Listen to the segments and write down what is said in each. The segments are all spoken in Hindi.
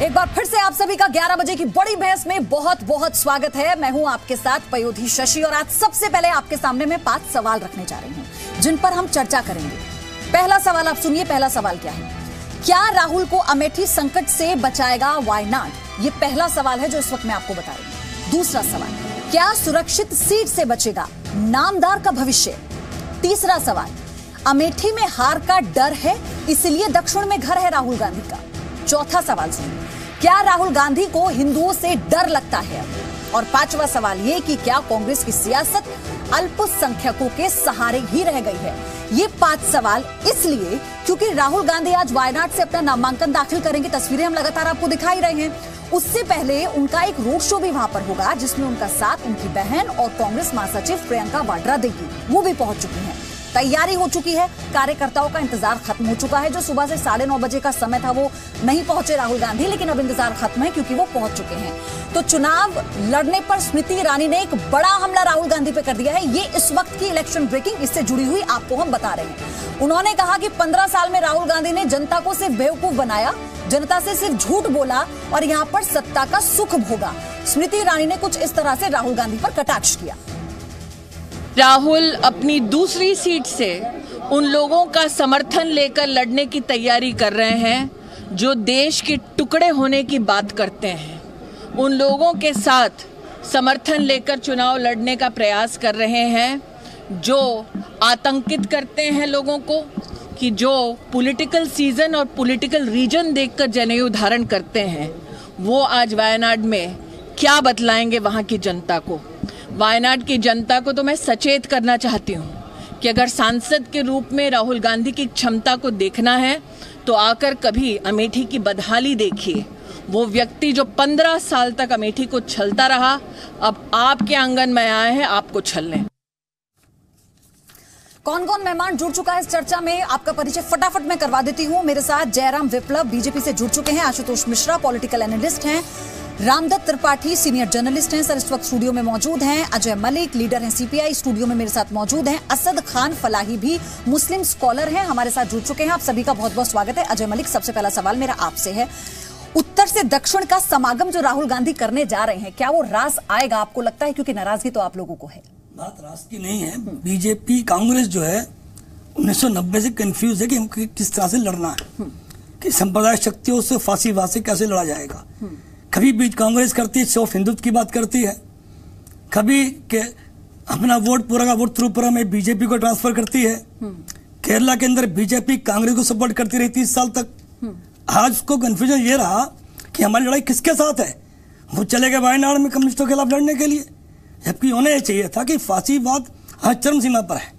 एक बार फिर से आप सभी का 11 बजे की बड़ी बहस में बहुत बहुत स्वागत है। मैं हूं आपके साथ पयोधी शशि और आज सबसे पहले आपके सामने मैं 5 सवाल रखने जा रही हूं जिन पर हम चर्चा करेंगे। पहला सवाल आप सुनिए। पहला सवाल क्या है? क्या राहुल को अमेठी संकट से बचाएगा वायनाड? ये पहला सवाल है जो इस वक्त मैं आपको बता रही हूं। दूसरा सवाल, क्या सुरक्षित सीट से बचेगा नामदार का भविष्य? तीसरा सवाल, अमेठी में हार का डर है इसलिए दक्षिण में घर है राहुल गांधी का? चौथा सवाल सुनिए, क्या राहुल गांधी को हिंदुओं से डर लगता है? और पांचवा सवाल ये कि क्या कांग्रेस की सियासत अल्पसंख्यकों के सहारे ही रह गई है? ये 5 सवाल इसलिए क्योंकि राहुल गांधी आज वायनाड से अपना नामांकन दाखिल करेंगे। तस्वीरें हम लगातार आपको दिखाई रहे हैं। उससे पहले उनका एक रोड शो भी वहां पर होगा जिसमें उनका साथ उनकी बहन और कांग्रेस महासचिव प्रियंका वाड्रा देगी। वो भी पहुंच चुकी हैं, तैयारी हो चुकी है, कार्यकर्ताओं का इंतजार खत्म हो चुका है। जो सुबह से 9:30 बजे का समय था वो नहीं पहुंचे राहुल गांधी, लेकिन अब इंतजार खत्म है क्योंकि वो पहुंच चुके हैं। तो चुनाव लड़ने पर स्मृति ईरानी ने एक बड़ा हमला राहुल गांधी पे कर दिया है। ये इस वक्त की इलेक्शन ब्रेकिंग, इससे जुड़ी हुई आपको हम बता रहे हैं। उन्होंने कहा कि 15 साल में राहुल गांधी ने जनता को सिर्फ बेवकूफ बनाया, जनता से सिर्फ झूठ बोला और यहां पर सत्ता का सुख भोगा। स्मृति ईरानी ने कुछ इस तरह से राहुल गांधी पर कटाक्ष किया। राहुल अपनी दूसरी सीट से उन लोगों का समर्थन लेकर लड़ने की तैयारी कर रहे हैं जो देश के टुकड़े होने की बात करते हैं। उन लोगों के साथ समर्थन लेकर चुनाव लड़ने का प्रयास कर रहे हैं जो आतंकित करते हैं लोगों को, कि जो पॉलिटिकल सीजन और पॉलिटिकल रीजन देखकर जनेऊ धारण करते हैं। वो आज वायनाड में क्या बतलाएंगे वहाँ की जनता को? वायनाड की जनता को तो मैं सचेत करना चाहती हूँ कि अगर सांसद के रूप में राहुल गांधी की क्षमता को देखना है तो आकर कभी अमेठी की बदहाली देखिए। वो व्यक्ति जो 15 साल तक अमेठी को छलता रहा, अब आपके आंगन में आए हैं आपको छलने। कौन कौन मेहमान जुड़ चुका है इस चर्चा में, आपका परिचय फटाफट मैं करवा देती हूँ। मेरे साथ जयराम विप्लव बीजेपी से जुड़ चुके हैं, आशुतोष मिश्रा पॉलिटिकल एनालिस्ट हैं, रामदत्त त्रिपाठी सीनियर जर्नलिस्ट हैं, सर इस वक्त स्टूडियो में मौजूद हैं, अजय मलिक लीडर हैं सीपीआई स्टूडियो में मेरे साथ मौजूद हैं, असद खान फलाही भी मुस्लिम स्कॉलर हैं हमारे साथ जुड़ चुके हैं। आप सभी का बहुत बहुत स्वागत है। अजय मलिक, सबसे पहला सवाल मेरा आपसे है, उत्तर से दक्षिण का समागम जो राहुल गांधी करने जा रहे हैं, क्या वो रास आएगा आपको लगता है? क्योंकि नाराजगी तो आप लोगों को है। बात रास की नहीं है। बीजेपी कांग्रेस जो है 1990 से कंफ्यूज है कि किस तरह से लड़ना है, कि संप्रदाय शक्तियों से फांसीवाद से कैसे लड़ा जाएगा। कभी बीच कांग्रेस करती है सिर्फ हिंदुत्व की बात करती है, कभी के अपना वोट पूरा का वोट त्रिपुरा में बीजेपी को ट्रांसफर करती है। केरला के अंदर बीजेपी कांग्रेस को सपोर्ट करती रही 30 साल तक। आज को कंफ्यूजन ये रहा कि हमारी लड़ाई किसके साथ है। वो चले गए वायनाड में कम्युनिस्टों के खिलाफ लड़ने के लिए, जबकि उन्हें यह चाहिए था कि फांसीवाद आज चरम सीमा पर है,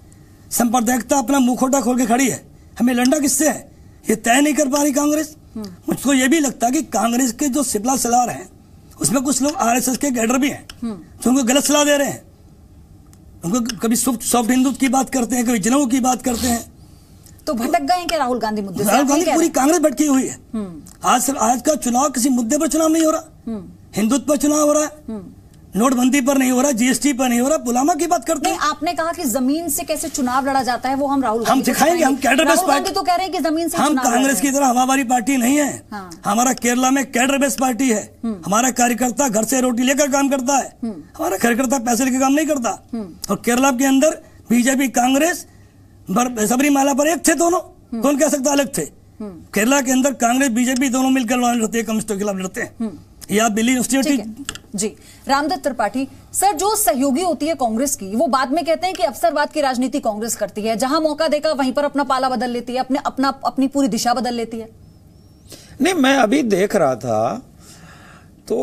सांप्रदायिकता अपना मुखौटा खोल के खड़ी है, हमें लड़ना किससे है ये तय नहीं कर पा रही कांग्रेस। मुझको ये भी लगता है कि कांग्रेस के जो सिपला सलार हैं उसमें कुछ लोग आरएसएस के कैडर भी हैं जो उनको गलत सलाह दे रहे हैं। उनको कभी सॉफ्ट हिंदुत्व की बात करते हैं, कभी जनों की बात करते हैं। तो भटक गए हैं क्या राहुल गांधी मुद्दे से? राहुल गांधी पूरी कांग्रेस भटकी हुई है। आज का चुनाव किसी मुद्दे पर चुनाव नहीं हो रहा, हिंदुत्व पर चुनाव हो रहा है, नोटबंदी पर नहीं हो रहा, जीएसटी पर नहीं हो रहा, पुलवामा की बात करते हैं। आपने कहा कि जमीन से कैसे चुनाव लड़ा जाता है, वो हम राहुल हम दिखाएंगे। हम कैडर बेस्ड पार्टी तो कह रहे हैं कि जमीन से हम कांग्रेस की तरह हवाबारी पार्टी नहीं है। हाँ। हमारा केरला में कैडर बेस्ड पार्टी है। हमारा कार्यकर्ता घर से रोटी लेकर काम करता है, हमारा कार्यकर्ता पैसे लेकर काम नहीं करता। और केरला के अंदर बीजेपी कांग्रेस सबरीमाला पर एक थे दोनों, कौन कह सकता अलग थे? केरला के अंदर कांग्रेस बीजेपी दोनों मिलकर लड़ते हैं, कम्युनिस्टों के खिलाफ लड़ते हैं। या दिल्ली यूनिवर्सिटी जी। रामदत्त त्रिपाठी सर, जो सहयोगी होती है कांग्रेस की, वो बाद में कहते हैं कि अवसरवाद की राजनीति कांग्रेस करती है, जहां मौका देखा वहीं पर अपना पाला बदल लेती है, अपनी पूरी दिशा बदल लेती है। नहीं, मैं अभी देख रहा था तो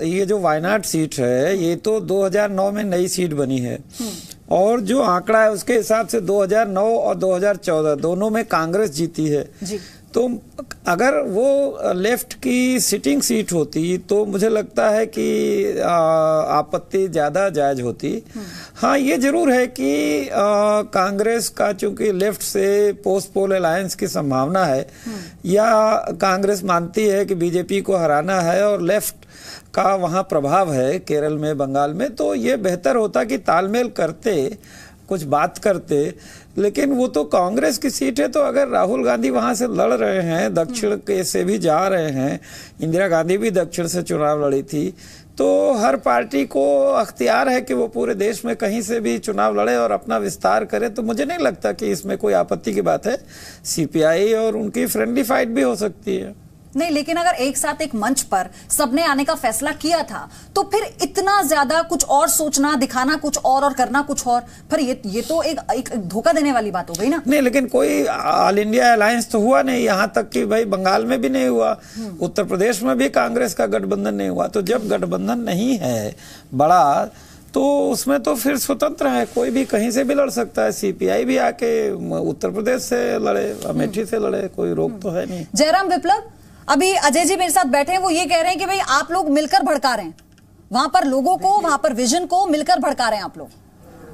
ये जो वायनाड सीट है ये तो 2009 में नई सीट बनी है और जो आंकड़ा है उसके हिसाब से 2009 और 2014 दोनों में कांग्रेस जीती है जी। तो अगर वो लेफ्ट की सिटिंग सीट होती तो मुझे लगता है कि आपत्ति ज़्यादा जायज होती। हाँ, ये जरूर है कि कांग्रेस का चूंकि लेफ्ट से पोस्ट पोल अलायंस की संभावना है या कांग्रेस मानती है कि बीजेपी को हराना है और लेफ्ट का वहाँ प्रभाव है केरल में, बंगाल में, तो ये बेहतर होता कि तालमेल करते, कुछ बात करते, लेकिन वो तो कांग्रेस की सीट है, तो अगर राहुल गांधी वहां से लड़ रहे हैं, दक्षिण के से भी जा रहे हैं, इंदिरा गांधी भी दक्षिण से चुनाव लड़ी थी, तो हर पार्टी को अख्तियार है कि वो पूरे देश में कहीं से भी चुनाव लड़े और अपना विस्तार करे। तो मुझे नहीं लगता कि इसमें कोई आपत्ति की बात है। सीपीआई और उनकी फ्रेंडली फाइट भी हो सकती है। नहीं, लेकिन अगर एक साथ एक मंच पर सबने आने का फैसला किया था तो फिर इतना ज्यादा कुछ और सोचना, दिखाना कुछ और करना कुछ और, फिर ये तो एक धोखा देने वाली बात हो गई ना। नहीं, लेकिन कोई ऑल इंडिया अलायंस तो हुआ नहीं, यहाँ तक कि भाई बंगाल में भी नहीं हुआ, उत्तर प्रदेश में भी कांग्रेस का गठबंधन नहीं हुआ। तो जब गठबंधन नहीं है बड़ा, तो उसमें तो फिर स्वतंत्र है, कोई भी कहीं से भी लड़ सकता है। सीपीआई भी आके उत्तर प्रदेश से लड़े, अमेठी से लड़े, कोई रोक तो है नहीं। जयराम विप्लव, अभी अजय जी मेरे साथ बैठे हैं, वो ये कह रहे हैं कि भाई आप लोग मिलकर भड़का रहे हैं वहां पर लोगों को, वहां पर विजन को मिलकर भड़का रहे हैं आप लोग।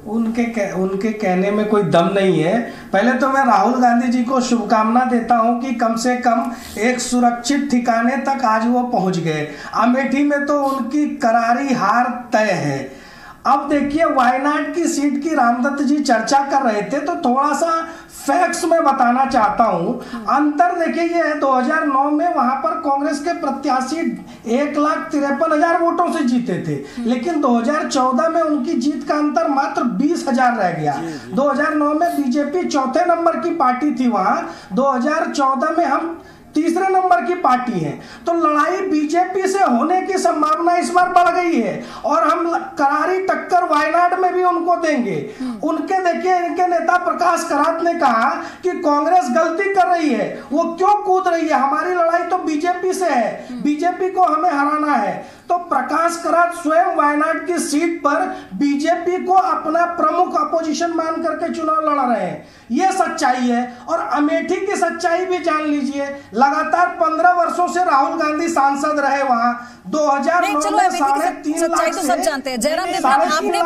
उनके कहने में कोई दम नहीं है। पहले तो मैं राहुल गांधी जी को शुभकामना देता हूं कि कम से कम एक सुरक्षित ठिकाने तक आज वो पहुंच गए। अमेठी में तो उनकी करारी हार तय है। अब देखिए, वायनाड की सीट की रामदत्त जी चर्चा कर रहे थे, तो थोड़ा सा फैक्ट्स में बताना चाहता हूं। अंतर देखिए, ये है 2009 में वहां पर कांग्रेस के प्रत्याशी 1,53,000 वोटों से जीते थे, लेकिन 2014 में उनकी जीत का अंतर मात्र 20,000 रह गया। 2009 में बीजेपी चौथे नंबर की पार्टी थी वहां, 2014 में हम तीसरे नंबर की पार्टी है। तो लड़ाई बीजेपी से होने की संभावना इस बार बढ़ गई है और हम करारी टक्कर वायनाड में भी उनको देंगे। उनके देखिए, इनके नेता प्रकाश करात ने कहा कि कांग्रेस गलती कर रही है, वो क्यों कूद रही है, हमारी लड़ाई तो बीजेपी से है, बीजेपी को हमें हराना है। तो प्रकाश करात स्वयं वायनाड की सीट पर बीजेपी को अपना प्रमुख अपोजिशन मान करके चुनाव लड़ रहे हैं। यह सच्चाई है। और अमेठी की सच्चाई भी जान लीजिए, लगातार 15 वर्षों से राहुल गांधी सांसद रहे वहां। 2009 में 3.5 लाख तो सब जानते हैं। जयराम विप्लव, आपने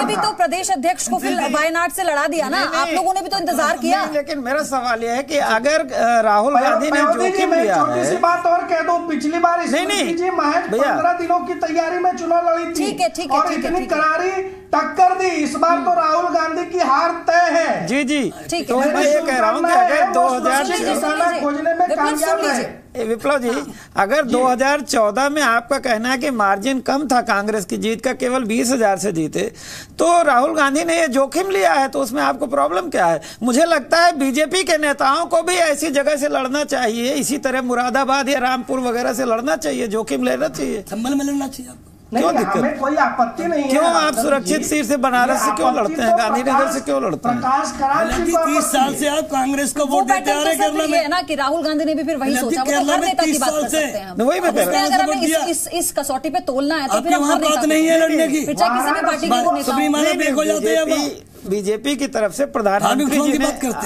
भी तो प्रदेश अध्यक्ष को फिर वायनाड से लड़ा दिया ना, आप लोगों ने भी तो इंतजार किया। लेकिन मेरा सवाल यह है कि अगर राहुल गांधी ने जोखिम लिया है, छोटी सी बात और कह दूं, पिछली बार जी महज 15 दिनों की तैयारी में चुनाव लड़ी थी, ठीक है, और इतनी करारी टक्कर दी। इस बार तो राहुल गांधी की हार तय है। जी जी, ठीक तो है। मैं ये कह रहा हूँ कि अगर 2014 खोजने में कामयाब रहे। विप्लव जी, अगर 2014 में आपका कहना है कि मार्जिन कम था कांग्रेस की जीत का, केवल 20,000 से जीते, तो राहुल गांधी ने ये जोखिम लिया है, तो उसमें आपको प्रॉब्लम क्या है? मुझे लगता है बीजेपी के नेताओं को भी ऐसी जगह से लड़ना चाहिए, इसी तरह मुरादाबाद या रामपुर वगैरह से लड़ना चाहिए, जोखिम लेना चाहिए, संभल में लड़ना चाहिए आपको। क्यों दिक्कत? हमें कोई आपत्ति नहीं है। क्यों आप सुरक्षित सीट से बनारस से क्यों लड़ते हैं, गांधीनगर से क्यों लड़ते हैं? प्रकाश करात 30 साल से आप कांग्रेस को वोट देते आ रहे हैं केरला में, है ना कि राहुल गांधी ने भी फिर वही सोचा। वो तो हर नेता की बात कर सकते हैं। वही मैं कह रहा हूं, अगर हमें इस कसौटी पे तोलना है तो फिर हम हर नेता नहीं है लड़ने की, फिर चाहे किसी भी पार्टी के सुप्रीम कोर्ट हो जाते हैं। बीजेपी की तरफ से प्रधानमंत्री जी ने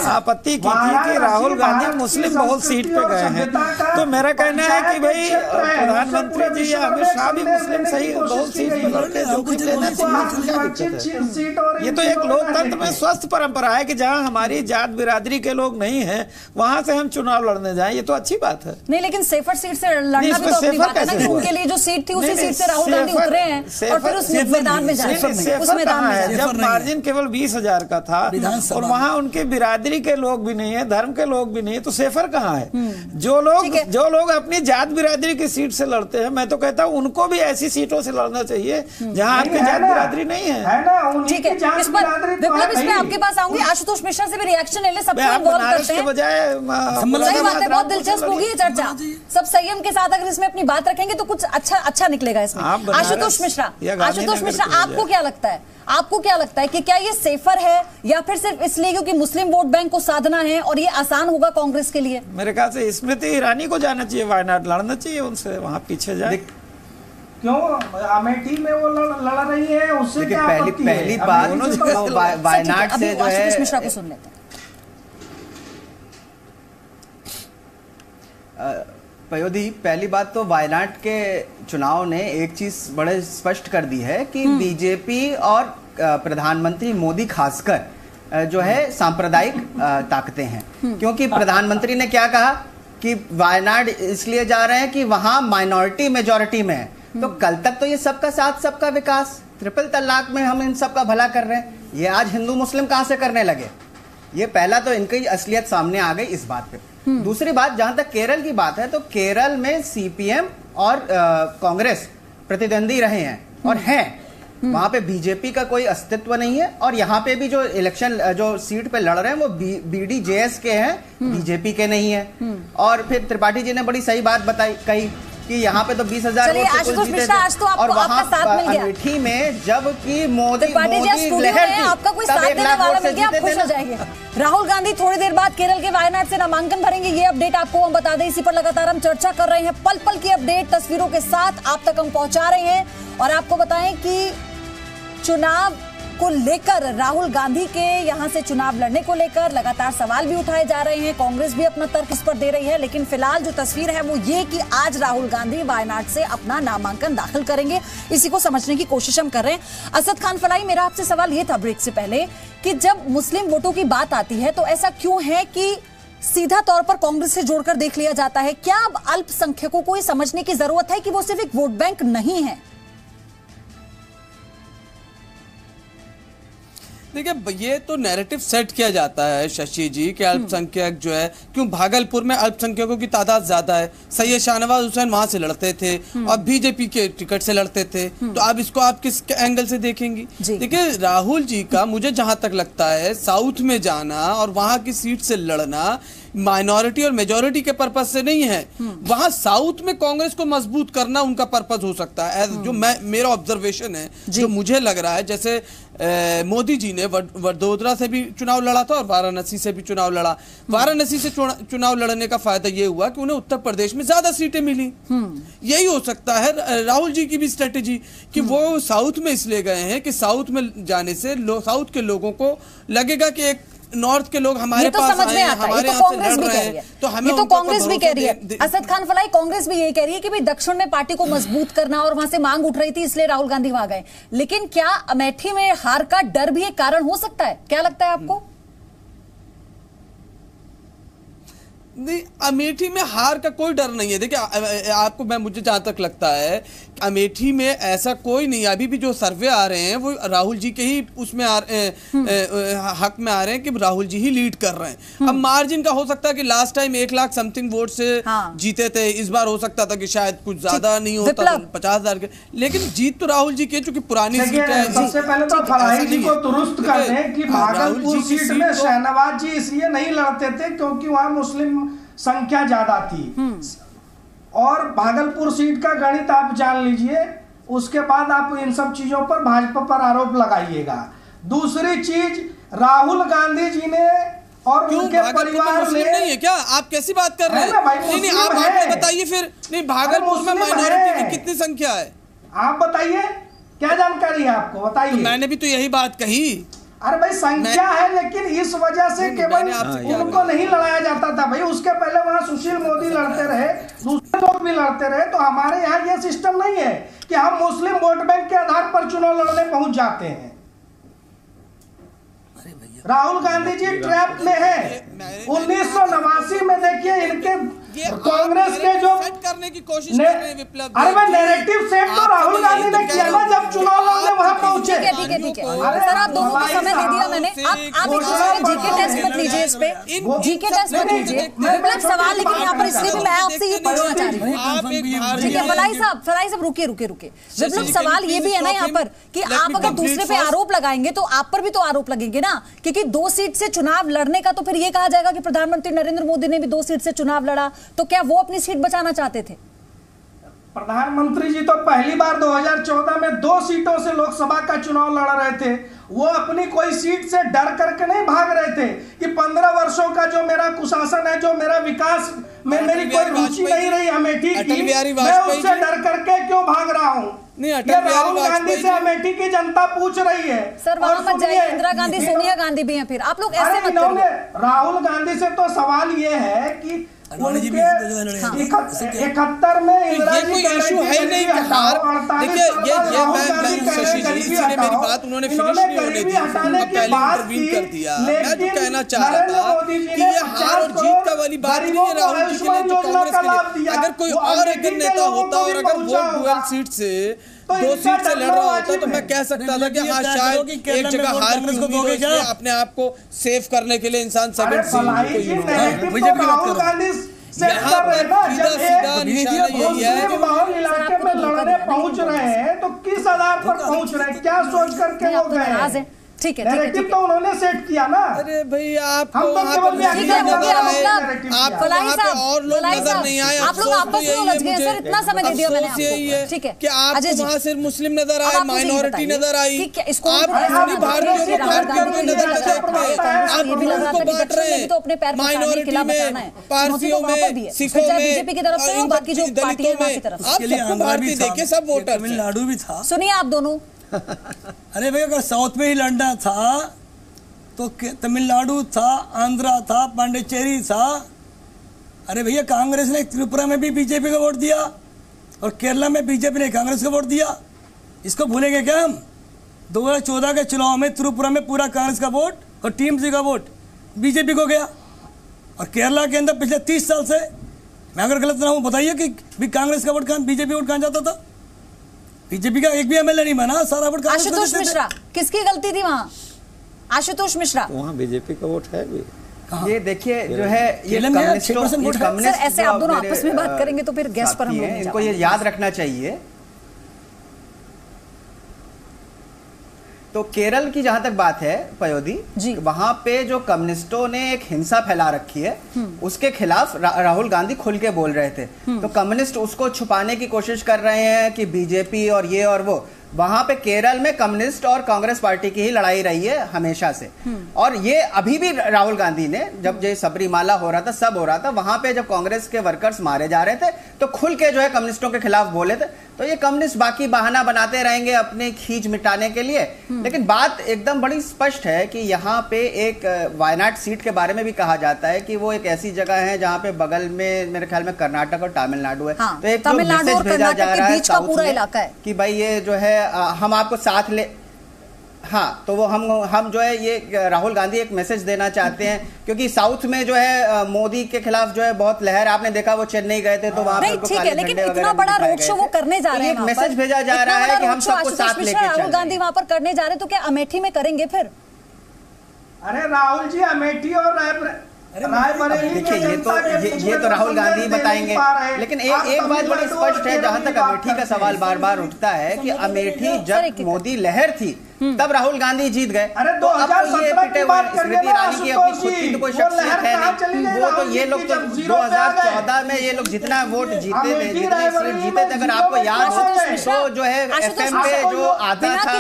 आपत्ति की थी कि राहुल गांधी मुस्लिम बहुल सीट पे गए हैं, तो मेरा कहना है कि भाई प्रधानमंत्री जी या अमित शाह भी मुस्लिम सही बहुल सीट पे लड़ते, जो कुछ लेना चाहिए। ये तो एक लोकतंत्र में स्वस्थ परंपरा है कि जहां हमारी जात बिरादरी के लोग नहीं है वहां से हम चुनाव लड़ने जाएं, ये तो अच्छी बात है। नहीं, लेकिन सेफर सीट से लड़ना भी तो अपनी बात है ना कि उनके लिए जो सीट थी उसी सीट से राहुल गांधी उतरे हैं और फिर उस मैदान में जाए, उस मैदान में जब मार्जिन केवल 20,000 का था और वहां उनके बिरादरी के लोग भी नहीं है, धर्म के लोग भी नहीं है, तो सेफर कहाँ है? जो लोग अपनी जात बिरादरी की सीट से लड़ते हैं, मैं तो कहता हूँ उनको भी ऐसी सीटों से लड़ना चाहिए जहां आपकी जात बिरादरी नहीं है। ठीक है, इस पर विप्लव, इस पे आपके पास आऊंगी। आशुतोष मिश्रा से भी रिएक्शन ले, सबको इन्वॉल्व करते हैं। सही बात है, बहुत दिलचस्प होगी ये चर्चा। सब संयम के साथ अगर इसमें अपनी बात रखेंगे तो कुछ अच्छा निकलेगा इसमें। आशुतोष मिश्रा, आपको क्या लगता है? आपको क्या लगता है कि क्या ये सेफर है या फिर सिर्फ इसलिए क्योंकि मुस्लिम वोट बैंक को साधना है और ये आसान होगा कांग्रेस के लिए? मेरे ख्याल से स्मृति ईरानी को जाना चाहिए, वायनाड लड़ना चाहिए उनसे, वहां पीछे जाए। क्यों अमेठी में वो लड़ रही है, उससे क्या पहली बात वायनाड से जो है। मिश्रा को सुन लेते हैं। पयोधी, पहली बात तो वायनाड के चुनाव ने एक चीज बड़े स्पष्ट कर दी है कि बीजेपी और प्रधानमंत्री मोदी खासकर जो है सांप्रदायिक ताकतें हैं, क्योंकि प्रधानमंत्री ने क्या कहा कि वायनाड इसलिए जा रहे हैं कि वहां माइनॉरिटी मेजॉरिटी में है, तो कल तक तो ये सबका साथ सबका विकास, ट्रिपल तलाक में हम इन सबका भला कर रहे हैं, ये आज हिंदू मुस्लिम कहां से करने लगे? ये पहला तो इनकी असलियत सामने आ गई इस बात पे। दूसरी बात, जहां तक केरल की बात है तो केरल में सीपीएम और कांग्रेस प्रतिद्वंदी रहे हैं और हैं, वहां पे बीजेपी का कोई अस्तित्व नहीं है। और यहाँ पे भी जो इलेक्शन जो सीट पे लड़ रहे हैं वो बीडीजेएस के हैं, बीजेपी के नहीं है। और फिर त्रिपाठी जी ने बड़ी सही बात कही कि यहाँ पे तो 20,000 आज तो आपको आपका साथ मिल गया अमेठी में, जबकि मोदी लहर थी, आपका कोई साथ देने वाला मिल गया, आप खुश हो जाएंगे। राहुल गांधी थोड़ी देर बाद केरल के वायनाड से नामांकन भरेंगे, ये अपडेट आपको हम बता दें। इसी पर लगातार हम चर्चा कर रहे हैं, पल पल की अपडेट तस्वीरों के साथ आप तक हम पहुंचा रहे हैं। और आपको बताएं कि चुनाव को लेकर, राहुल गांधी के यहां से चुनाव लड़ने को लेकर लगातार सवाल भी उठाए जा रहे हैं, कांग्रेस भी अपना तर्क इस पर दे रही है। लेकिन फिलहाल जो तस्वीर है वो ये कि आज राहुल गांधी वायनाड से अपना नामांकन दाखिल करेंगे, इसी को समझने की कोशिश हम कर रहे हैं। असद खान फलाई, मेरा आपसे सवाल ये था ब्रेक से पहले कि जब मुस्लिम वोटों की बात आती है तो ऐसा क्यों है कि सीधा तौर पर कांग्रेस से जोड़कर देख लिया जाता है? क्या अब अल्पसंख्यकों को समझने की जरूरत है कि वो सिर्फ एक वोट बैंक नहीं है? देखिए, ये तो नैरेटिव सेट किया जाता है शशि जी कि अल्पसंख्यक जो है, क्यों भागलपुर में अल्पसंख्यकों की तादाद ज्यादा है, सैयद शाहनवाज हुसैन वहां से लड़ते थे और बीजेपी के टिकट से लड़ते थे, तो अब इसको आप किस एंगल से देखेंगी? देखिए, राहुल जी का मुझे जहां तक लगता है साउथ में जाना और वहां की सीट से लड़ना माइनॉरिटी और मेजॉरिटी के पर्पज से नहीं है। वहां साउथ में कांग्रेस को मजबूत करना उनका पर्पज हो सकता है, जो मेरा ऑब्जर्वेशन है, जो मुझे लग रहा है। जैसे मोदी जी ने वडोदरा से भी चुनाव लड़ा था और वाराणसी से भी चुनाव लड़ा। वाराणसी से चुनाव लड़ने का फायदा ये हुआ कि उन्हें उत्तर प्रदेश में ज्यादा सीटें मिली। यही हो सकता है राहुल जी की भी स्ट्रेटेजी कि वो साउथ में इसलिए गए हैं कि साउथ में जाने से साउथ के लोगों को लगेगा कि एक नॉर्थ के लोग हमारे पास आए हैं, हमारे यहाँ से लड़ रहे हैं, तो हमें तो कांग्रेस भी कह रही है। असद खान फलाई, कांग्रेस भी यही कह रही है कि भाई दक्षिण में पार्टी को मजबूत करना और वहां से मांग उठ रही थी, इसलिए राहुल गांधी वहां गए। लेकिन क्या अमेठी में हार का डर भी एक कारण हो सकता है? क्या लगता है आपको? नहीं, अमेठी में हार का कोई डर नहीं है। देखिए, आपको मुझे जहां तक लगता है अमेठी में ऐसा कोई नहीं है। अभी भी जो सर्वे आ रहे हैं वो राहुल जी के ही उसमें हक में आ रहे हैं कि राहुल जी ही लीड कर रहे हैं। अब मार्जिन का हो सकता है कि last time 1 lakh something vote से जीते थे, इस बार हो सकता था कि शायद कुछ ज्यादा नहीं होता, 50,000 के, लेकिन जीत तो राहुल जी की, चूंकि पुरानी सीट है। सबसे पहले तो फलाही जी को दुरुस्त कर दें कि भागलपुर सीट में शहनवाज जी इसलिए नहीं लड़ते थे क्योंकि वहां मुस्लिम संख्या ज्यादा थी, और भागलपुर सीट का गणित आप जान लीजिए, उसके बाद आप इन सब चीजों पर भाजपा पर आरोप लगाइएगा। दूसरी चीज, राहुल गांधी जी ने और उनके परिवार ने नहीं है क्या? आप कैसी बात कर रहे हैं? नहीं, आप बताइए फिर। नहीं, भागलपुर में माइनॉरिटी की कितनी संख्या है? आप बताइए, क्या जानकारी है आपको, बताइए। मैंने भी तो यही बात कही। अरे भाई, संख्या है, लेकिन इस वजह से केवल उनको नहीं लड़ाया जाता था भाई। उसके पहले वहां सुशील मोदी लड़ते रहे, दूसरे लोग भी लड़ते रहे। तो हमारे यहाँ ये सिस्टम नहीं है कि हम मुस्लिम वोट बैंक के आधार पर चुनाव लड़ने पहुंच जाते हैं। राहुल गांधी जी ट्रैप में है। 1989 में देखिए इनके कांग्रेस के जो करने की कोशिश कर रहे हैं विप्लव। अरे मैं नैरेटिव सेट तो राहुल गांधी ने किया ना जब चुनाव लड़ने वहां पहुंचे। ठीक है सर, आप दोनों को समय दे दिया मैंने। आप एक जीके टेस्ट मत लीजिए, इस पे जीके टेस्ट मत लीजिए। विप्लव सवाल, लेकिन यहाँ पर इसलिए भी मैं आपसे ये पूछना चाह रही हूँ। ठीक है फलाई साहब रुके। विप्लव, सवाल ये भी है ना यहाँ पर कि आप अगर दूसरे पे आरोप लगाएंगे तो आप पर भी तो आरोप लगेंगे ना, क्योंकि 2 सीट से चुनाव लड़ने का तो फिर ये कहा जाएगा कि प्रधानमंत्री नरेंद्र मोदी ने भी 2 सीट से चुनाव लड़ा, तो क्या वो अपनी सीट बचाना चाहते थे? प्रधानमंत्री जी तो पहली बार 2014 में 2 सीटों से लोकसभा का चुनाव लड़ रहे थे। वो अपनी कोई सीट से डर करके नहीं भाग रहे थे कि 15 वर्षों का जो मेरा कुशासन है, जो मेरा विकास में मेरी कोई रुचि नहीं रही अमेठी की, मैं उससे डर करके क्यों भाग रहा हूँ? राहुल गांधी से अमेठी की जनता पूछ रही है। सर वहां मत जाइए, इंदिरा गांधी, सोनिया गांधी भी हैं, फिर आप लोग ऐसे मत करिए। राहुल गांधी से तो सवाल ये है कि 71 में ये कोई इशू है नहीं कि हार। देखिए, ये मैं शशि जी, इसीलिए मेरी बात उन्होंने फिनिश नहीं होने दी, पहले इंटरवीन कर दिया। मैं जो कहना चाह रहा था कि ये हार और जीत का वाली बात नहीं है राहुल जी के लिए, जो कांग्रेस के लिए। अगर कोई और एक नेता होता और अगर वोट डुअल सीट से तो 2 इनका सीट से लड़ डरना रहा होता वाजिब तो मैं है। कह सकता था कि हाँ शायद एक जगह हार की उम्मीद हो, इसलिए अपने आप को सेव करने के लिए इंसान अरे फलाही जी, नैरेटिव तो राहुल गांधी सेट कर रहे हैं ना। जब एक मुस्लिम बहुल इलाके में लड़ने पहुंच रहे हैं तो किस आधार पर पहुंच रहे हैं, क्या सोच करके वो गए हैं? ठीक है, नैरेटिव तो उन्होंने सेट किया ना। अरे भाई आप हम तो केवल ठीक है, हो गया मतलब आप फलाही वहाँ पे साहब, और लोग फलाही नजर साहब, नहीं आए। आप लोग आपस में उलझ गए सर, इतना समय दे दिया मैंने आपको। ठीक है कि आपको वहाँ सिर्फ मुस्लिम नजर आए, माइनॉरिटी नजर आई, आप पूरी भारतीयों को नजर देखते आप उनको बांट रहे हैं माइनॉरिटी में, पारसियों में, सिखों में, बीजेपी की तरफ से बाकी जो पार्टियां वहां की तरफ आप सबको भारतीय देखिए, सब वोटर। तमिलनाडु भी था। सुनिए आप दोनों। अरे भैया अगर साउथ में ही लड़ना था तो तमिलनाडु था, आंध्रा था, पांडिचेरी था। अरे भैया कांग्रेस ने त्रिपुरा में भी बीजेपी को वोट दिया और केरला में बीजेपी ने कांग्रेस को वोट दिया। इसको भूलेंगे क्या हम? 2014 के चुनाव में त्रिपुरा में पूरा कांग्रेस का वोट और टीएमसी का वोट बीजेपी को गया। और केरला के अंदर पिछले 30 साल से, मैं अगर गलत ना हूं बताइए कि भी कांग्रेस का वोट कहां, बीजेपी वोट कहां जाता था? बीजेपी का एक भी एमएलए नहीं बना, सारा वोट कांग्रेस को आशुतोष देते थे। मिश्रा, किसकी गलती थी वहां? आशुतोष मिश्रा, वहाँ बीजेपी का वोट है भी। ये देखिए जो है ये केरल में कम्युनिस्टों 6% वोट है। सर ऐसे आप दोनों आपस में बात करेंगे तो फिर गैस पर हम लोग नहीं जा इनको ये याद रखना चाहिए। तो केरल की जहां तक बात है पयोधी जी, वहां पे जो कम्युनिस्टों ने एक हिंसा फैला रखी है उसके खिलाफ राहुल गांधी खुल के बोल रहे थे। तो कम्युनिस्ट उसको छुपाने की कोशिश कर रहे हैं कि बीजेपी और ये और वो। वहां पे केरल में कम्युनिस्ट और कांग्रेस पार्टी की ही लड़ाई रही है हमेशा से। और ये अभी भी राहुल गांधी ने, जब ये सबरीमाला हो रहा था, सब हो रहा था, वहां पे जब कांग्रेस के वर्कर्स मारे जा रहे थे तो खुल के जो है कम्युनिस्टों के खिलाफ बोले थे। तो ये कम्युनिस्ट बाकी बहाना बनाते रहेंगे अपने खींच मिटाने के लिए। लेकिन बात एकदम बड़ी स्पष्ट है कि यहाँ पे एक वायनाड सीट के बारे में भी कहा जाता है कि वो एक ऐसी जगह है जहाँ पे बगल में मेरे ख्याल में कर्नाटक और तमिलनाडु है। तो एक जो मैसेज भेजा जा रहा है साउथ में कि भाई ये जो है हम आपको साथ ले, हाँ, तो वो हम जो है ये राहुल गांधी एक मैसेज देना चाहते हैं क्योंकि साउथ में जो है मोदी के खिलाफ जो है बहुत लहर, आपने देखा वो चेन्नई गए थे तो वहां पे ठीक है, लेकिन इतना बड़ा रोड शो वो करने जा रहे हैं, मैसेज भेजा जा रहा है कि हम सबको साथ लेके चल। राहुल गांधी वहां पर करने जा रहे हैं तो क्या अमेठी में करेंगे फिर? अरे राहुल जी अमेठी और देखिए ये तो राहुल गांधी बताएंगे। लेकिन एक बात बड़ी स्पष्ट है, जहां तक अमेठी का सवाल बार बार उठता है कि अमेठी जब मोदी लहर थी तब राहुल गांधी जीत गए। तो अब तो ये पिटे हुए स्मृति ईरानी की अपनी खुद की तो कोई शख्सियत है नहीं। वो तो ये लोग तो 2014 में ये लोग जितना वोट जीते थे, जितने सीट जीते थे, अगर आपको याद हो तो जो है एफएम पे जो आता था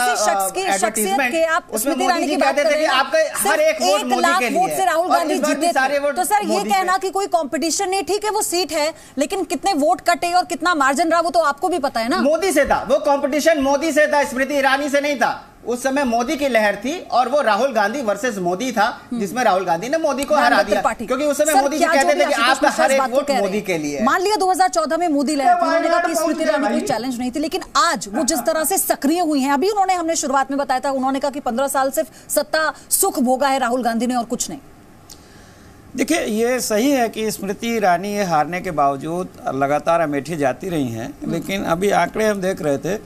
एडवर्टीजमेंट, उसमें मोदी जी कहते थे कि आपका हर एक वोट मोदी के लिए से राहुल गांधी जीते। तो सर ये कहना कि कोई कंपटीशन नहीं, ठीक है वो सीट है, लेकिन कितने वोट कटे और कितना मार्जिन रहा वो तो आपको भी पता है ना। मोदी से था वो कंपटीशन, मोदी से था, स्मृति ईरानी से नहीं था। उस समय मोदी की लहर थी और वो राहुल गांधी वर्सेस मोदी था, जिसमें राहुल गांधी ने मोदी को हरा दिया क्योंकि उस समय मोदी जी कहते थे कि आपका हर एक वोट मोदी के लिए। मान लिया 2014 में मोदी लहर थी, उन्होंने कहा कि स्मृति ईरानी कोई चैलेंज नहीं थी, लेकिन आज वो जिस तरह से सक्रिय हुई हैं, अभी उन्होंने, हमने शुरुआत में बताया था, उन्होंने कहा कि 15 साल सिर्फ सत्ता सुख भोगा है राहुल गांधी ने और कुछ नहीं। देखिए ये सही है कि स्मृति ईरानी ये हारने के बावजूद लगातार अमेठी जाती रही हैं, लेकिन अभी आंकड़े हम देख रहे थे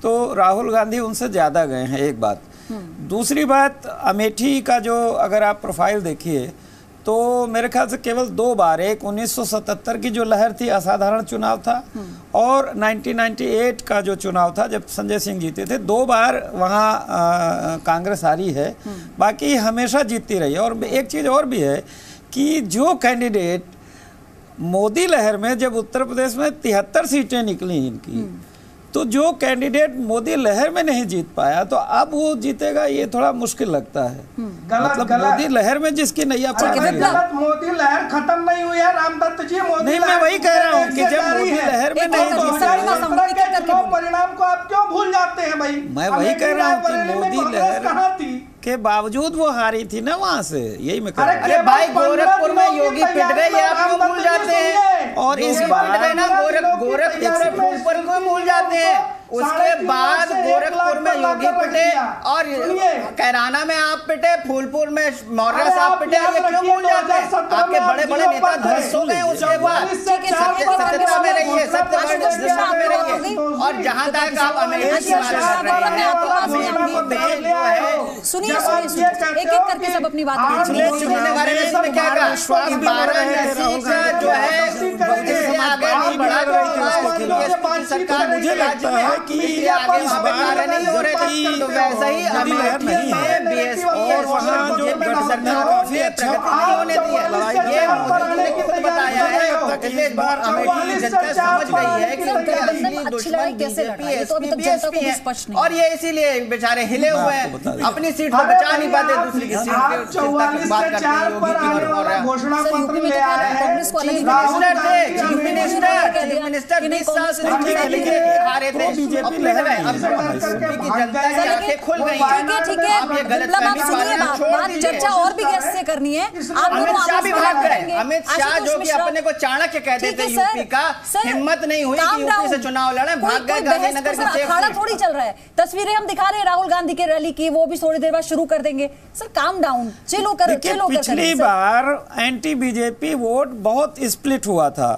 तो राहुल गांधी उनसे ज़्यादा गए हैं, एक बात। दूसरी बात, अमेठी का जो अगर आप प्रोफाइल देखिए तो मेरे ख्याल से केवल 2 बार, एक 1977 की जो लहर थी, असाधारण चुनाव था, और 1998 का जो चुनाव था जब संजय सिंह जीते थे, 2 बार वहाँ कांग्रेस हारी है, बाकी हमेशा जीतती रही है। और एक चीज़ और भी है कि जो कैंडिडेट मोदी लहर में, जब उत्तर प्रदेश में 73 सीटें निकली इनकी, तो जो कैंडिडेट मोदी लहर में नहीं जीत पाया तो अब वो जीतेगा, ये थोड़ा मुश्किल लगता है। मतलब मोदी लहर में जिसकी नैया पार गलत, मोदी लहर खत्म नहीं हुई है रामदत्त जी। मोदी नहीं, मैं वही कह रहा हूँ कि जब मोदी लहर में नहीं जीता, परिणाम को आप क्यों भूल जाते हैं भाई? मैं वही कह रहा हूँ कि मोदी लहर के बावजूद वो हारी थी ना वहाँ से, यही मैं कह रहा हूँ। अरे भाई गोरखपुर में योगी पिट गए, ये आप क्यों भूल जाते हैं? और इस बार ना गोरखपुर को भूल जाते हैं। उसके बाद गोरखपुर में योगी पिटे और कैराना में आप पिटे, फूलपुर में मौर्य साहब पिटे, ये क्यों भूल जाते हैं? आपके बड़े बड़े नेता ध्वस्त हो गए उसके बाद सत्ता में रहिए, सत्ता में रहिए। और जहां तक आप अमेठी की बात कर रहे हैं, सुनिए एक एक करके सब अपनी बात चुनने वाले ने इसमें क्या कहा, 12 सीट जो है आगे नहीं बढ़ा सरकार। मुझे लगता है कि इस बार नहीं हो रही, तो वैसा ही अमेठी में बीएसपी और वहां जो गठबंधन काफी अच्छा होने दिया, ये मोदी ने खुद बताया है। इस बार अमेठी जनता समझ गई है कि उनके असली दुश्मन बीजेपी है, और ये इसीलिए बेचारे हिले हुए हैं, अपनी सीट को बचा नहीं पाते, दूसरी की सीट पे बात करते हैं। घोषणा पत्र ले आए हैं, चीफ मिनिस्टर 20 साल से हारे थे, जनता की आंखें खुल गई हैं। ठीक है, मतलब आप सुनिए बात चर्चा और भी गैस से करनी है। अमित शाह भी भाग गए, अमित शाह जो कि अपने को चाणक्य कहते थे यूपी का, हिम्मत नहीं हुई कि यूपी से चुनाव लड़े, भाग गए गांधीनगर की सेफ। अखाड़ा थोड़ी चल रहा है, तस्वीरें हम दिखा रहे हैं राहुल गांधी की रैली की, वो भी थोड़ी देर बाद शुरू कर देंगे। सर काम डाउन, चिल होकर पिछली बार एंटी बीजेपी वोट बहुत स्प्लिट हुआ था,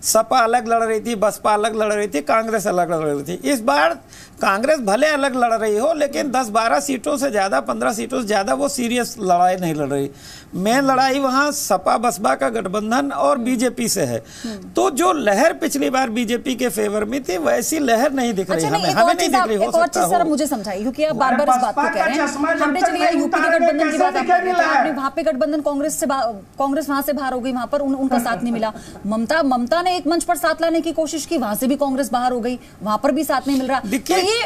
सपा अलग लड़ रही थी, बसपा अलग लड़ रही थी, कांग्रेस अलग लड़ रही थी। इस बार कांग्रेस भले अलग लड़ रही हो, लेकिन 10-12 सीटों से ज़्यादा, 15 सीटों से ज़्यादा वो सीरियस लड़ाई नहीं लड़ रही। मेन लड़ाई वहाँ सपा बसपा का गठबंधन और बीजेपी से है। तो जो लहर पिछली बार बीजेपी के फेवर में थी, वैसी लहर नहीं दिख रही, हमें नहीं दिख रही। हो सकता है मुझे समझाइए, क्योंकि आप बार बार इस बात को कह रहे हैं। हमने चलिए यूपी के गठबंधन की बात आपने, वहाँ पे गठबंधन कांग्रेस वहां से बाहर हो गई, वहां पर उनका साथ नहीं मिला। ममता ने एक मंच पर साथ लाने की कोशिश की, वहां से भी कांग्रेस बाहर हो गई, वहां पर भी साथ नहीं मिल रहा। तो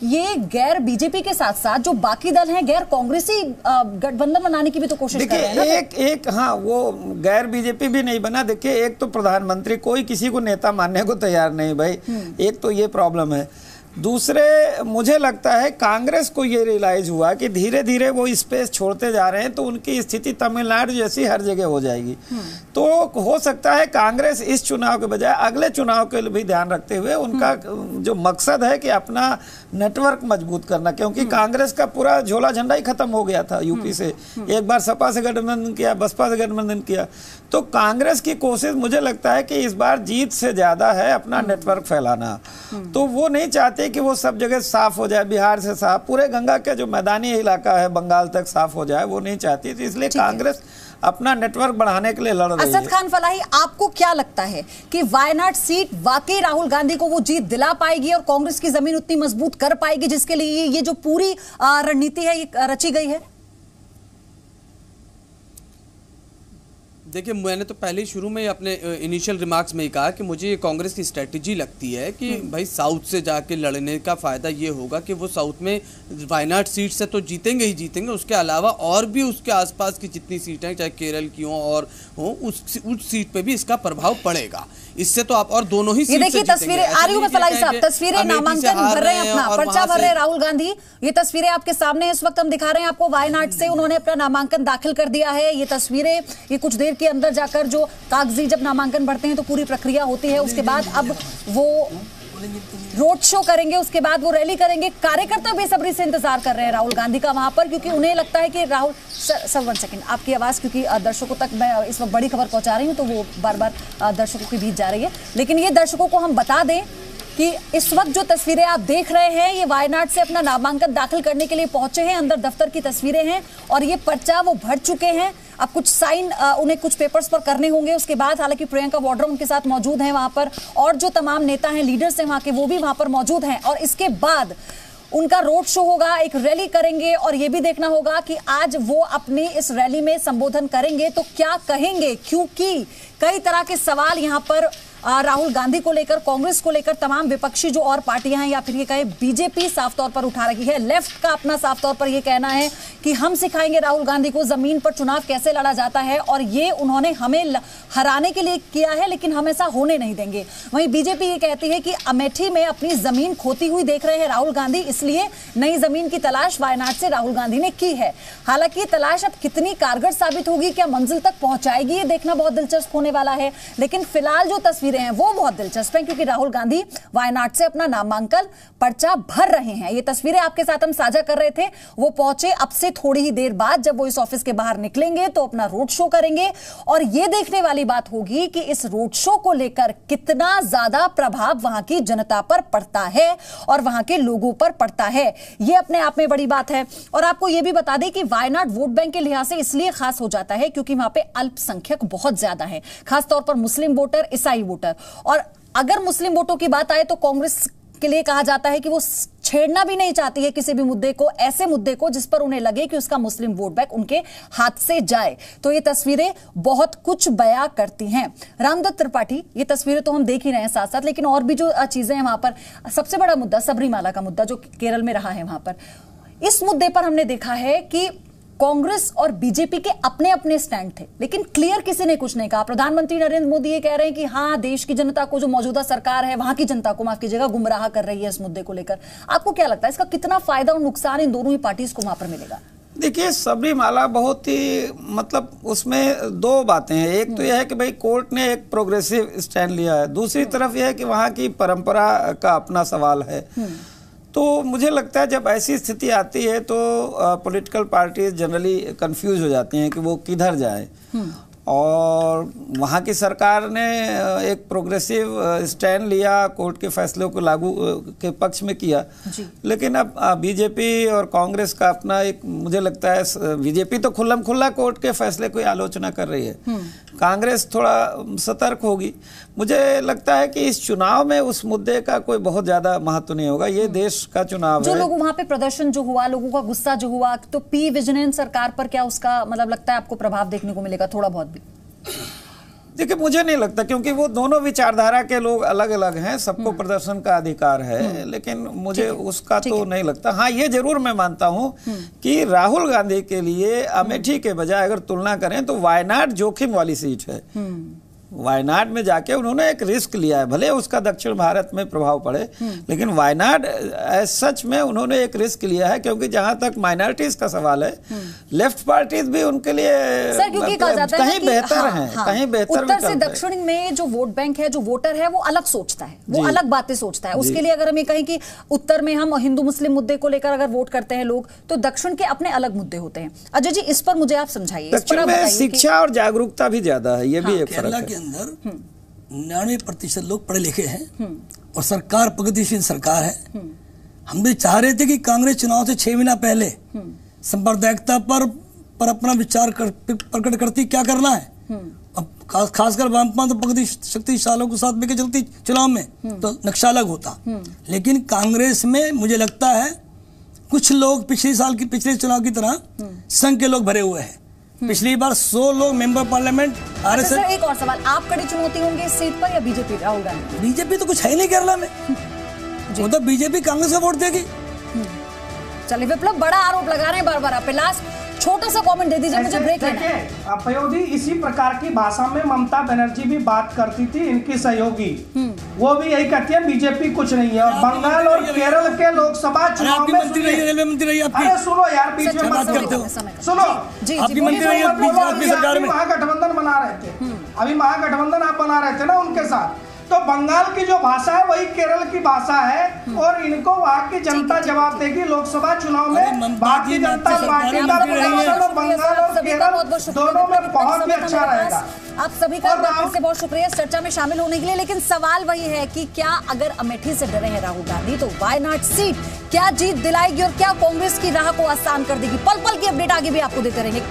ये गैर बीजेपी के साथ साथ जो बाकी दल हैं, गैर कांग्रेसी गठबंधन बनाने की भी तो कोशिश कर रहे हैं ना। एक हाँ, वो गैर बीजेपी भी नहीं बना। देखिए, एक तो प्रधानमंत्री, कोई किसी को नेता मानने को तैयार नहीं भाई, एक तो ये प्रॉब्लम है। दूसरे, मुझे लगता है कांग्रेस को ये रियलाइज हुआ कि धीरे धीरे वो स्पेस छोड़ते जा रहे हैं, तो उनकी स्थिति तमिलनाडु जैसी हर जगह हो जाएगी। तो हो सकता है कांग्रेस इस चुनाव के बजाय अगले चुनाव के लिए भी ध्यान रखते हुए उनका जो मकसद है कि अपना नेटवर्क मजबूत करना, क्योंकि कांग्रेस का पूरा झोला झंडा ही खत्म हो गया था यूपी से। एक बार सपा से गठबंधन किया, बसपा से गठबंधन किया, तो कांग्रेस की कोशिश मुझे लगता है कि इस बार जीत से ज्यादा है अपना नेटवर्क फैलाना। तो वो नहीं चाहते कि वो सब जगह साफ हो जाए, बिहार से साफ, पूरे गंगा का जो मैदानी इलाका है बंगाल तक साफ हो जाए, वो नहीं चाहती थी। इसलिए कांग्रेस अपना नेटवर्क बढ़ाने के लिए लड़ रही है। असद खान फलाही, आपको क्या लगता है कि वायनाड सीट वाकई राहुल गांधी को वो जीत दिला पाएगी और कांग्रेस की जमीन उतनी मजबूत कर पाएगी जिसके लिए ये जो पूरी रणनीति है ये रची गई है? देखिए, मैंने तो पहले ही शुरू में अपने इनिशियल रिमार्क्स में ही कहा कि मुझे ये कांग्रेस की स्ट्रेटजी लगती है कि भाई साउथ से जाके लड़ने का फायदा ये होगा कि वो साउथ में वायनाड सीट से तो जीतेंगे ही जीतेंगे, उसके अलावा और भी उसके आसपास की जितनी सीटें हैं, चाहे केरल की हो और हो, उस सीट पे भी इसका प्रभाव पड़ेगा। इससे तो आप और दोनों ही सीट से जीतेंगे। तस्वीरें आ रही हूं मैं फलाही साहब, तस्वीरें नामांकन भर रहे हैं, अपना पर्चा भर रहे हैं राहुल गांधी। ये तस्वीरें आपके सामने इस वक्त हम दिखा रहे हैं आपको, वायनाड से उन्होंने अपना नामांकन दाखिल कर दिया है। ये तस्वीरें, ये कुछ देर के अंदर जाकर जो कागजी जब नामांकन भरते हैं तो पूरी प्रक्रिया होती है, उसके बाद अब वो रोड शो करेंगे, उसके बाद वो रैली करेंगे। कार्यकर्ता बेसब्री से इंतजार कर रहे हैं राहुल गांधी का वहां पर, क्योंकि उन्हें लगता है कि राहुल सर 1 सेकंड, आपकी आवाज क्योंकि दर्शकों तक मैं इस वक्त बड़ी खबर पहुंचा रही हूं तो वो बार बार दर्शकों के बीच जा रही है। लेकिन ये दर्शकों को हम बता दें कि इस वक्त जो तस्वीरें आप देख रहे हैं ये वायनाड से अपना नामांकन दाखिल करने के लिए पहुंचे हैं। अंदर दफ्तर की तस्वीरें हैं और ये पर्चा वो भर चुके हैं। अब कुछ साइन उन्हें कुछ पेपर्स पर करने होंगे। उसके बाद हालांकि प्रियंका वाड्रा उनके साथ मौजूद हैं वहां पर, और जो तमाम नेता हैं, लीडर्स हैं वहां के, वो भी वहां पर मौजूद हैं। और इसके बाद उनका रोड शो होगा, एक रैली करेंगे और ये भी देखना होगा कि आज वो अपनी इस रैली में संबोधन करेंगे तो क्या कहेंगे, क्योंकि कई तरह के सवाल यहां पर राहुल गांधी को लेकर, कांग्रेस को लेकर, तमाम विपक्षी जो और पार्टियां हैं या फिर ये कहे बीजेपी साफ तौर पर उठा रही है। लेफ्ट का अपना साफ तौर पर ये कहना है कि हम सिखाएंगे राहुल गांधी को जमीन पर चुनाव कैसे लड़ा जाता है और ये उन्होंने हमें हराने के लिए किया है लेकिन हम ऐसा होने नहीं देंगे। वहीं बीजेपी ये कहती है कि अमेठी में अपनी जमीन खोती हुई देख रहे हैं राहुल गांधी, इसलिए नई जमीन की तलाश वायनाड से राहुल गांधी ने की है। हालांकि ये तलाश अब कितनी कारगर साबित होगी, क्या मंजिल तक पहुंचाएगी, ये देखना बहुत दिलचस्प होने वाला है। लेकिन फिलहाल जो तस्वीर तस्वीरें हैं वो बहुत दिलचस्प हैं, क्योंकि राहुल गांधी वायनाड से अपना नामांकन पर्चा भर रहे हैं। ये तस्वीरें आपके साथ हम साझा कर रहे थे। वो पहुंचे अब से थोड़ी ही देर बाद, जब वो इस ऑफिस के बाहर निकलेंगे तो अपना रोड शो करेंगे, और ये देखने वाली बात होगी कि इस रोड शो को लेकर कितना ज्यादा प्रभाव वहां की जनता पर पड़ता है और वहां के लोगों पर पड़ता है। ये अपने आप में बड़ी बात है। और आपको यह भी बता दें कि वायनाड वोट बैंक के लिहाज से इसलिए खास हो जाता है क्योंकि वहां पे अल्पसंख्यक बहुत ज्यादा है, खासतौर पर मुस्लिम वोटर, ईसाई वोटर। और अगर मुस्लिम वोटों की बात आए तो कांग्रेस के लिए कहा जाता है कि वो छेड़ना भी नहीं चाहती है किसी भी मुद्दे को, ऐसे मुद्दे को जिस पर उन्हें लगे कि उसका मुस्लिम वोट बैंक उनके हाथ से जाए। तो ये तस्वीरें बहुत कुछ बयां करती हैं। रामदत्त त्रिपाठी, ये तस्वीरें तो हम देख ही रहे हैं साथ साथ, लेकिन और भी जो चीजें हैं वहां पर, सबसे बड़ा मुद्दा सबरीमाला का मुद्दा जो केरल में रहा है, वहां पर इस मुद्दे पर हमने देखा है कि कांग्रेस और बीजेपी के अपने अपने स्टैंड थे, लेकिन क्लियर किसी ने कुछ नहीं कहा। प्रधानमंत्री नरेंद्र मोदी ये कह रहे हैं कि हाँ, देश की जनता को, जो मौजूदा सरकार है वहां की जनता को, माफ कीजिएगा, गुमराह कर रही है इस मुद्दे को लेकर। आपको क्या लगता है इसका कितना फायदा और नुकसान इन दोनों ही पार्टीज को वहां पर मिलेगा? देखिए, सबरीमाला बहुत ही मतलब उसमें दो बातें हैं। एक तो यह है कि भाई कोर्ट ने एक प्रोग्रेसिव स्टैंड लिया है, दूसरी तरफ यह है कि वहाँ की परंपरा का अपना सवाल है। तो मुझे लगता है जब ऐसी स्थिति आती है तो पॉलिटिकल पार्टीज जनरली कंफ्यूज हो जाती हैं कि वो किधर जाए। और वहाँ की सरकार ने एक प्रोग्रेसिव स्टैंड लिया, कोर्ट के फैसलों को लागू के पक्ष में किया, लेकिन अब बीजेपी और कांग्रेस का अपना एक, मुझे लगता है बीजेपी तो खुल्लम खुल्ला कोर्ट के फैसले की आलोचना कर रही है, कांग्रेस थोड़ा सतर्क होगी। मुझे लगता है कि इस चुनाव में उस मुद्दे का कोई बहुत ज्यादा महत्व नहीं होगा। ये देश का चुनाव है। जो लोग वहां पे प्रदर्शन जो हुआ, लोगों का गुस्सा जो हुआ, तो पी विजिलेंस सरकार पर क्या उसका मतलब लगता है आपको प्रभाव देखने को मिलेगा थोड़ा बहुत भी? देखिए, मुझे नहीं लगता, क्योंकि वो दोनों विचारधारा के लोग अलग अलग हैं, सबको प्रदर्शन का अधिकार है, लेकिन मुझे उसका तो नहीं लगता। हाँ, ये जरूर मैं मानता हूं कि राहुल गांधी के लिए अमेठी के बजाय अगर तुलना करें तो वायनाड जोखिम वाली सीट है। वायनाड में जाके उन्होंने एक रिस्क लिया है, भले उसका दक्षिण भारत में प्रभाव पड़े, लेकिन वायनाड सच में उन्होंने एक रिस्क लिया है, क्योंकि जहां तक माइनॉरिटीज का सवाल है, लेफ्ट पार्टीज भी उनके लिए सर, क्योंकि कहा जाता है कहीं बेहतर हैं, कहीं बेहतर उत्तर से दक्षिण में जो वोट बैंक है, जो वोटर है, वो अलग सोचता है, वो अलग बातें सोचता है। उसके लिए अगर हम ये कहें कि उत्तर में हम हिंदू मुस्लिम मुद्दे को लेकर अगर वोट करते हैं लोग, तो दक्षिण के अपने अलग मुद्दे होते हैं। अजय जी, इस पर मुझे आप समझाइए। दक्षिण में शिक्षा और जागरूकता भी ज्यादा है, ये भी एक फर्क है। अंदर 99% लोग पढ़े लिखे हैं और सरकार प्रगतिशील सरकार है। हम भी चाह रहे थे कि कांग्रेस चुनाव से 6 महीना पहले सांप्रदायिकता पर अपना विचार प्रकट करती, क्या करना है। अब खासकर वामपंथ तो प्रगति शक्तिशालियों के साथ मिलकर चलती चुनाव में, तो नक्शा अलग होता। लेकिन कांग्रेस में मुझे लगता है कुछ लोग पिछले चुनाव की तरह संघ के लोग भरे हुए हैं। पिछली बार 100 लोग मेंबर पार्लियामेंट आरएसएस। सर, एक और सवाल, आप कड़ी चुनौती होंगे इस सीट पर या बीजेपी राहुल गांधी? बीजेपी तो कुछ है ही नहीं केरला में, वो तो बीजेपी कांग्रेस का वोट देगी। चलिए विप्लव, बड़ा आरोप लगा रहे हैं बार बार आप पे। लास्ट छोटा सा कमेंट दे दीजिए, मुझे ब्रेक लेना है। पयोधी, इसी प्रकार की भाषा में ममता बनर्जी भी बात करती थी, इनकी सहयोगी, वो भी यही कहती है बीजेपी कुछ नहीं है। और बंगाल और केरल के लोकसभा चुनाव में रेलवे मंत्री रही आपकी। अरे सुनो यार, बीच में मत करते हो, सुनो। आपकी मंत्री रही आपकी सरकार में। महागठबंधन बना रहे थे, अभी महागठबंधन आप बना रहे थे ना उनके साथ, तो बंगाल की जो भाषा है वही केरल की भाषा है, और इनको वहाँ की जनता जवाब देगी लोकसभा चुनाव में। भारतीय जनता पार्टी का प्रदर्शन बंगाल और केरल दोनों में बहुत ही अच्छा रहेगा। आप सभी का फिर से बहुत शुक्रिया इस चर्चा में शामिल होने के लिए। लेकिन सवाल वही है कि क्या अगर अमेठी से डरे हैं राहुल गांधी, तो वायनाड सीट क्या जीत दिलाएगी और क्या कांग्रेस की राह को आसान कर देगी? पल पल की अपडेट आगे भी आपको देते रहेंगे।